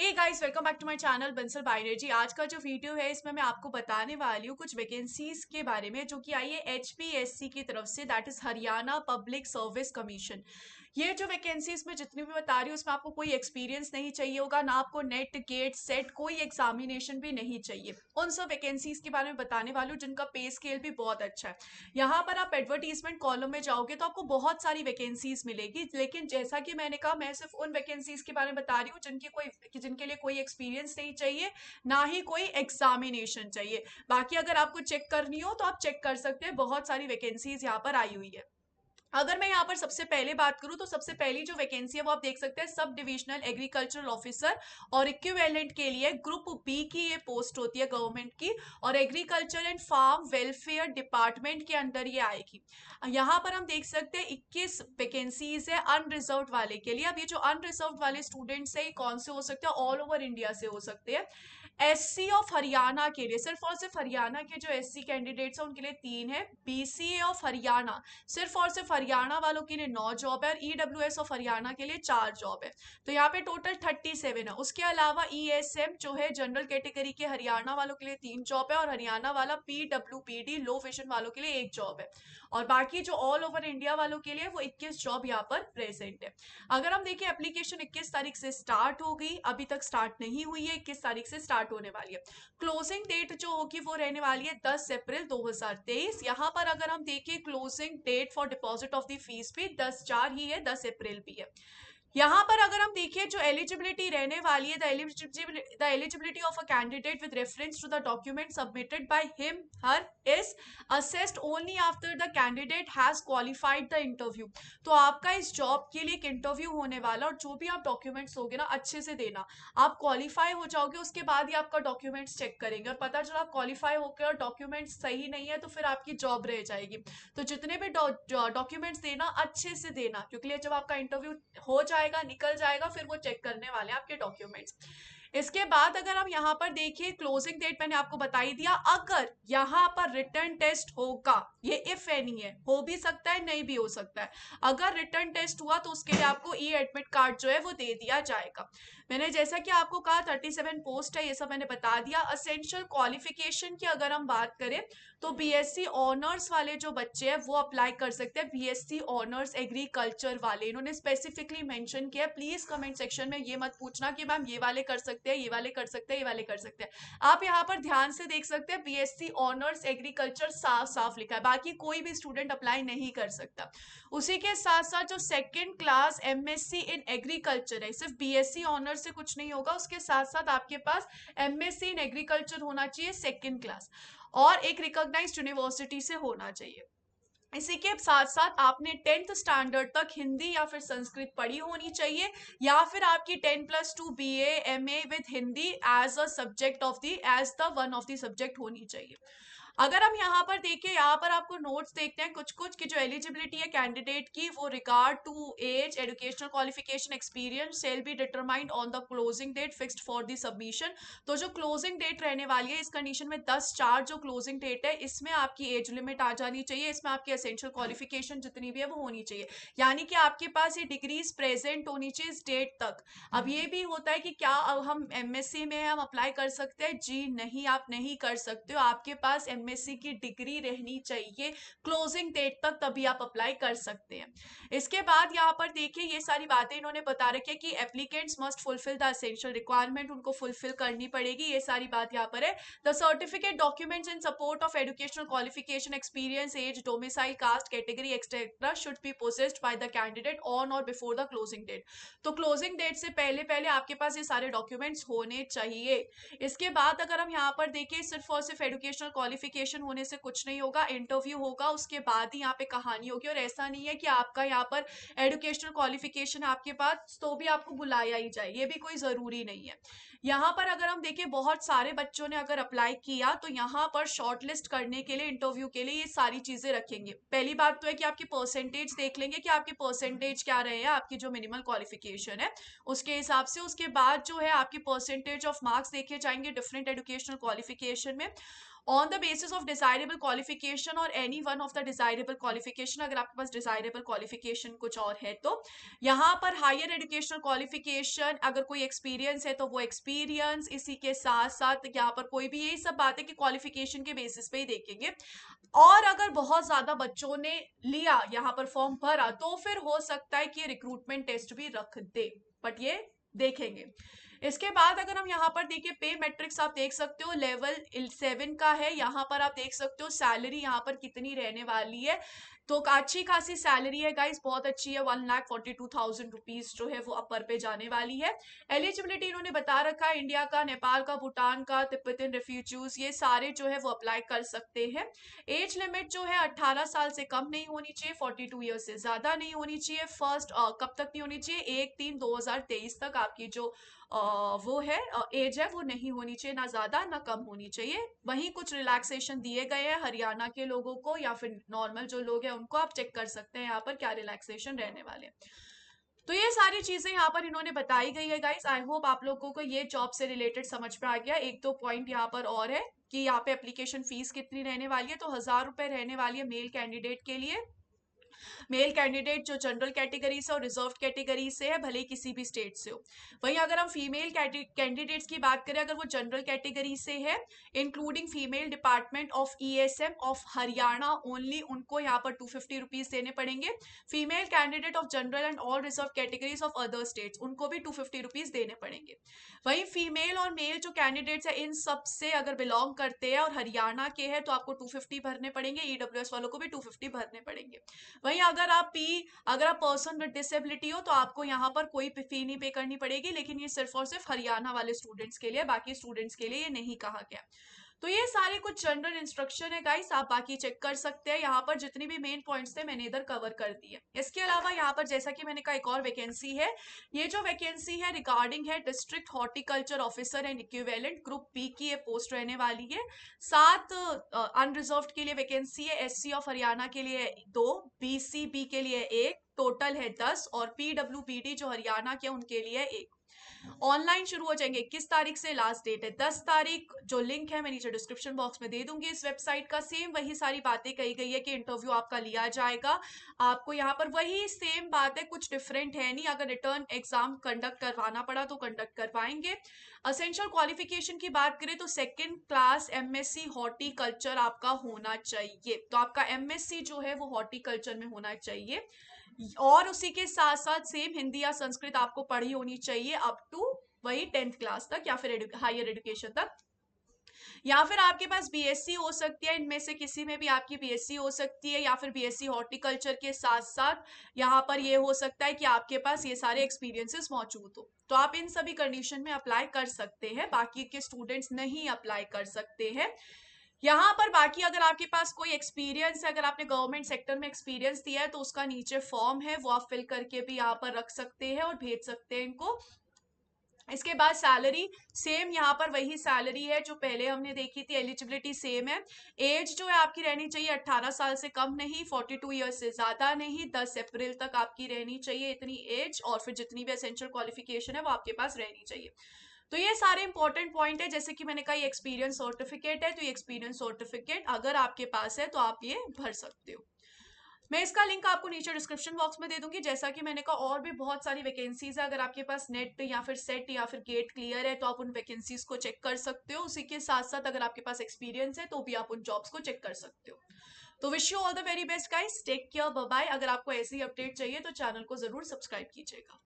Hey guys, welcome back to my channel Bansal Banerjee. आज का जो वीडियो है इसमें मैं आपको बताने वाली हूँ कुछ वैकेंसीज के बारे में जो कि आई है एचपीएससी की तरफ से, that is Haryana public service commission. ये जो वैकेंसीज में जितनी भी बता रही हूँ उसमें आपको कोई एक्सपीरियंस नहीं चाहिए होगा, ना आपको नेट गेट सेट कोई एग्जामिनेशन भी नहीं चाहिए। उन सब वैकेंसीज के बारे में बताने वाली हूँ जिनका पे स्केल भी बहुत अच्छा है। यहाँ पर आप एडवर्टीजमेंट कॉलम में जाओगे तो आपको बहुत सारी वैकेंसीज मिलेगी, लेकिन जैसा कि मैंने कहा मैं सिर्फ उन वैकेंसीज के बारे में बता रही हूँ जिनके लिए कोई एक्सपीरियंस नहीं चाहिए, ना ही कोई एग्जामिनेशन चाहिए। बाकी अगर आपको चेक करनी हो तो आप चेक कर सकते हैं, बहुत सारी वैकेंसीज यहाँ पर आई हुई है। अगर मैं यहाँ पर सबसे पहले बात करूं तो सबसे पहली जो वैकेंसी है वो आप देख सकते हैं सब डिविजनल एग्रीकल्चरल ऑफिसर और इक्विवेलेंट के लिए ग्रुप बी की ये पोस्ट होती है गवर्नमेंट की, और agriculture and farm welfare department के अंदर ये आएगी। यहाँ पर हम देख सकते हैं 21 वैकेंसीज है अनरिजर्व वाले के लिए। अब ये जो अनरिजर्व वाले स्टूडेंट्स है कौन से हो सकते हैं, ऑल ओवर इंडिया से हो सकते हैं। एससी ऑफ हरियाणा के लिए, सिर्फ और सिर्फ हरियाणा के जो एससी कैंडिडेट्स हैं उनके लिए 3 है। बीसीए ऑफ हरियाणा, सिर्फ और सिर्फ हरियाणा वालों के लिए 9 जॉब है, और ईडब्ल्यूएस ऑफ हरियाणा के लिए 4 जॉब है। तो यहाँ पे टोटल 37 है। उसके अलावा ईएसएम जो है जनरल कैटेगरी के हरियाणा वालों के लिए 3 जॉब है, और हरियाणा वाला पीडब्ल्यूपीडी लो विजन वालों के लिए 1 जॉब है। और बाकी जो ऑल ओवर इंडिया वालों के लिए वो 21 जॉब यहाँ पर प्रेजेंट है। अगर हम देखें एप्लीकेशन 21 तारीख से स्टार्ट हो गई, अभी तक स्टार्ट नहीं हुई है, 21 तारीख से स्टार्ट होने वाली है। क्लोजिंग डेट जो होगी वो रहने वाली है 10 अप्रैल 2023। यहाँ पर अगर हम देखें closing date for deposit of the fees भी 10/4 ही है, 10 अप्रैल भी है। यहाँ पर अगर हम देखिए जो एलिजिबिलिटी रहने वाली है, the eligibility of a candidate with reference to the document submitted by him her is assessed only after the candidate has qualified the interview. तो आपका इस जॉब के लिए एक इंटरव्यू होने वाला, और जो भी आप डॉक्यूमेंट्स दोगे ना अच्छे से देना। आप क्वालिफाई हो जाओगे उसके बाद ही आपका डॉक्यूमेंट्स चेक करेंगे, और पता चला आप क्वालिफाई होकर और डॉक्यूमेंट्स सही नहीं है तो फिर आपकी जॉब रह जाएगी। तो जितने भी डॉक्यूमेंट्स देना अच्छे से देना, क्योंकि जब आपका इंटरव्यू हो जाएगा निकल जाएगा फिर वो चेक करने वाले हैं आपके डॉक्यूमेंट्स। इसके बाद अगर हम यहाँ पर देखिए क्लोजिंग डेट मैंने आपको बता ही दिया। अगर यहाँ पर रिटर्न टेस्ट होगा, ये इफ एनी है, हो भी सकता है नहीं भी हो सकता है। अगर रिटर्न टेस्ट हुआ तो उसके लिए आपको ई एडमिट कार्ड जो है वो दे दिया जाएगा। मैंने जैसा कि आपको कहा 37 पोस्ट है, ये सब मैंने बता दिया। असेंशियल क्वालिफिकेशन की अगर हम बात करें तो बीएससी ऑनर्स वाले जो बच्चे हैं वो अप्लाई कर सकते हैं। बीएससी ऑनर्स एग्रीकल्चर वाले, इन्होंने स्पेसिफिकली मेंशन किया। प्लीज कमेंट सेक्शन में ये मत पूछना कि मैम ये वाले कर सकते हैं, ये वाले कर सकते हैं, ये वाले कर सकते हैं। आप यहाँ पर ध्यान से देख सकते हैं बीएससी ऑनर्स एग्रीकल्चर साफ साफ लिखा है, बाकी कोई भी स्टूडेंट अप्लाई नहीं कर सकता। उसी के साथ साथ जो second class MSc in agriculture है, सिर्फ बीएससी ऑनर्स से कुछ नहीं होगा, उसके साथ साथ आपके पास एमएससी इन एग्रीकल्चर होना चाहिए सेकेंड क्लास, और एक रिकॉग्नाइज्ड यूनिवर्सिटी से होना चाहिए। इसी के साथ साथ आपने 10th स्टैंडर्ड तक हिंदी या फिर संस्कृत पढ़ी होनी चाहिए, या फिर आपकी 10+2 BA MA with Hindi as a subject of the as the one of the subject होनी चाहिए। अगर हम यहाँ पर देखें, यहाँ पर आपको नोट्स देखते हैं कुछ कुछ की जो एलिजिबिलिटी है कैंडिडेट की, वो regard to as educational qualification experience shall be determined on the closing date fixed for the submission. तो जो क्लोजिंग डेट रहने वाली है इस कंडीशन में 10/4 जो क्लोजिंग डेट है, इसमें आपकी एज लिमिट आ जानी चाहिए, इसमें आपकी एसेंशियल क्वालिफिकेशन जितनी भी है वो होनी चाहिए, यानी कि आपके पास ये डिग्रीज प्रेजेंट होनी चाहिए इस डेट तक। अब ये भी होता है कि क्या अब हम एमएससी में हम अप्लाई कर सकते हैं? जी नहीं, आप नहीं कर सकते हो। आपके पास एमएससी की डिग्री रहनी चाहिए क्लोजिंग डेट तक, तभी आप अप्लाई कर सकते हैं। इसके बाद यहाँ पर देखिए ये सारी बातें इन्होंने बता रखी है कि applicants must fulfil the essential requirement, उनको फुलफिल करनी पड़ेगी, ये सारी बात यहाँ पर है। The certificate documents in support of educational qualification experience as domicile caste category etcetera should be possessed by the candidate on or before the closing date. तो क्लोजिंग डेट से पहले पहले आपके पास ये सारे डॉक्यूमेंट्स होने चाहिए। इसके बाद अगर हम यहाँ पर देखें सिर्फ और सिर्फ एजुकेशनल क्वालिफिकेशन होने से कुछ नहीं होगा, इंटरव्यू होगा उसके बाद ही यहाँ पे कहानी होगी। और ऐसा नहीं है कि आपका यहाँ पर एजुकेशनल क्वालिफिकेशन आपके पास तो भी आपको बुलाया ही जाए, ये भी कोई जरूरी नहीं है। यहाँ पर अगर हम देखें बहुत सारे बच्चों ने अगर अप्लाई किया तो यहाँ पर शॉर्टलिस्ट करने के लिए, इंटरव्यू के लिए ये सारी चीजें रखेंगे। पहली बात तो है कि आपकी परसेंटेज देख लेंगे कि आपकी परसेंटेज क्या रहे हैं, आपकी जो मिनिमल क्वालिफिकेशन है उसके हिसाब से। उसके बाद जो है आपकी परसेंटेज ऑफ मार्क्स देखे जाएंगे डिफरेंट एजुकेशनल क्वालिफिकेशन में, on the basis of desirable qualification और any one of the desirable qualification, अगर आपके पास डिजायरेबल क्वालिफिकेशन कुछ और है तो। यहाँ पर हायर एजुकेशनल क्वालिफिकेशन, अगर कोई एक्सपीरियंस है तो वो एक्सपीरियंस, इसी के साथ साथ यहाँ पर कोई भी, यही सब बात है कि क्वालिफिकेशन के बेसिस पे ही देखेंगे। और अगर बहुत ज्यादा बच्चों ने लिया यहाँ पर फॉर्म भरा तो फिर हो सकता है कि रिक्रूटमेंट टेस्ट भी रख दे, बट ये देखेंगे। इसके बाद अगर हम यहाँ पर देखिए पे मैट्रिक्स, आप देख सकते हो लेवल 7 का है। यहाँ पर आप देख सकते हो सैलरी यहाँ पर कितनी रहने वाली है, तो अच्छी खासी सैलरी है गाइस, बहुत अच्छी है। 1,42,000 रुपीज जो है वो अपर पे जाने वाली है। एलिजिबिलिटी इन्होंने बता रखा है, इंडिया का, नेपाल का, भूटान का, तिब्बतन रेफ्यूजीज, ये सारे जो है वो अप्लाई कर सकते हैं। एज लिमिट जो है 18 साल से कम नहीं होनी चाहिए, 42 ईयर से ज्यादा नहीं होनी चाहिए। फर्स्ट कब तक नहीं होनी चाहिए, 1/3/2023 तक आपकी जो वो है एज है वो नहीं होनी चाहिए, ना ज्यादा ना कम होनी चाहिए। वहीं कुछ रिलैक्सेशन दिए गए हैं हरियाणा के लोगों को, या फिर नॉर्मल जो लोग हैं उनको, आप चेक कर सकते हैं यहाँ पर क्या रिलैक्सेशन रहने वाले हैं। तो ये सारी चीजें यहाँ पर इन्होंने बताई गई है गाइस। आई होप आप लोगों को ये जॉब से रिलेटेड समझ में आ गया। एक दो पॉइंट यहाँ पर और है कि यहाँ पे एप्लीकेशन फीस कितनी रहने वाली है, तो 1,000 रुपए रहने वाली है मेल कैंडिडेट के लिए। मेल कैंडिडेट जो जनरल कैटेगरी से और रिजर्व कैटेगरी से है, भले किसी भी स्टेट से हो। वहीं अगर हम फीमेल कैंडिडेट्स की बात करें, अगर वो जनरल कैटेगरी से है, including female department of ESM of Haryana only, उनको यहाँ पर 250 रुपीज देने पड़ेंगे। Female candidate of general and all reserve categories of other states, उनको भी 250 रुपीज देने पड़ेंगे। वहीं फीमेल और मेल जो कैंडिडेट्स है, इन सब से अगर बिलोंग करते हैं और हरियाणा के हैं तो आपको 250 भरने पड़ेंगे। ईडब्ल्यूएस वालों को भी 250 भरने पड़ेंगे। वहीं अगर आप पर्सन विद डिसेबिलिटी हो तो आपको यहाँ पर कोई फी नहीं पे करनी पड़ेगी, लेकिन ये सिर्फ और सिर्फ हरियाणा वाले स्टूडेंट्स के लिए, बाकी स्टूडेंट्स के लिए ये नहीं कहा गया। तो ये सारे कुछ जनरल इंस्ट्रक्शन है गाइस, आप बाकी चेक कर सकते हैं। यहाँ पर जितनी भी मेन पॉइंट्स थे मैंने इधर कवर कर दिए। इसके अलावा यहाँ पर जैसा कि मैंने कहा एक और वैकेंसी है। ये जो वैकेंसी है रिगार्डिंग है district horticulture officer and equivalent, group B की ये पोस्ट रहने वाली है। 7 अनरिजर्व के लिए वैकेंसी है, एससी ऑफ हरियाणा के लिए 2, बीसीबी के लिए 1, टोटल है 10, और पीडब्ल्यूबीडी जो हरियाणा के उनके लिए 1। ऑनलाइन शुरू हो जाएंगे 21 तारीख से, लास्ट डेट है 10 तारीख। जो लिंक है मैं नीचे डिस्क्रिप्शन बॉक्स में दे दूंगी इस वेबसाइट का। सेम वही सारी बातें कही गई है कि इंटरव्यू आपका लिया जाएगा, आपको यहाँ पर वही सेम बात है, कुछ डिफरेंट है नहीं। अगर रिटर्न एग्जाम कंडक्ट करवाना पड़ा तो कंडक्ट करवाएंगे। असेंशियल क्वालिफिकेशन की बात करें तो 2nd क्लास एमएससी हॉर्टिकल्चर आपका होना चाहिए, तो आपका एमएससी जो है वो हॉर्टिकल्चर में होना चाहिए। और उसी के साथ साथ सेम हिंदी या संस्कृत आपको पढ़ी होनी चाहिए अप टू वही 10th क्लास तक या फिर हायर एजुकेशन तक। या फिर आपके पास बीएससी हो सकती है, इनमें से किसी में भी आपकी बीएससी हो सकती है, या फिर बीएससी हॉर्टिकल्चर के साथ साथ यहाँ पर ये हो सकता है कि आपके पास ये सारे एक्सपीरियंसेस मौजूद हो, तो आप इन सभी कंडीशन में अप्लाई कर सकते हैं। बाकी के स्टूडेंट्स नहीं अप्लाई कर सकते हैं यहाँ पर। बाकी अगर आपके पास कोई एक्सपीरियंस है, अगर आपने गवर्नमेंट सेक्टर में एक्सपीरियंस दिया है तो उसका नीचे फॉर्म है वो आप फिल करके भी यहाँ पर रख सकते हैं और भेज सकते हैं इनको। इसके बाद सैलरी सेम, यहाँ पर वही सैलरी है जो पहले हमने देखी थी। एलिजिबिलिटी सेम है। एज जो है आपकी रहनी चाहिए 18 साल से कम नहीं, 42 ईयर्स से ज्यादा नहीं, 10 अप्रैल तक आपकी रहनी चाहिए इतनी एज, और फिर जितनी भी एसेंशियल क्वालिफिकेशन है वो आपके पास रहनी चाहिए। तो ये सारे इंपॉर्टेंट पॉइंट है। जैसे कि मैंने कहा ये एक्सपीरियंस सर्टिफिकेट है, तो ये एक्सपीरियंस सर्टिफिकेट अगर आपके पास है तो आप ये भर सकते हो। मैं इसका लिंक आपको नीचे डिस्क्रिप्शन बॉक्स में दे दूंगी। जैसा कि मैंने कहा और भी बहुत सारी वैकेंसीज है, अगर आपके पास नेट या फिर सेट या फिर गेट क्लियर है तो आप उन वैकेंसीज को चेक कर सकते हो। उसी के साथ साथ अगर आपके पास एक्सपीरियंस है तो भी आप उन जॉब्स को चेक कर सकते हो। तो wish you all the very best guys, take care, bye bye. अगर आपको ऐसी अपडेट चाहिए तो चैनल को जरूर सब्सक्राइब कीजिएगा।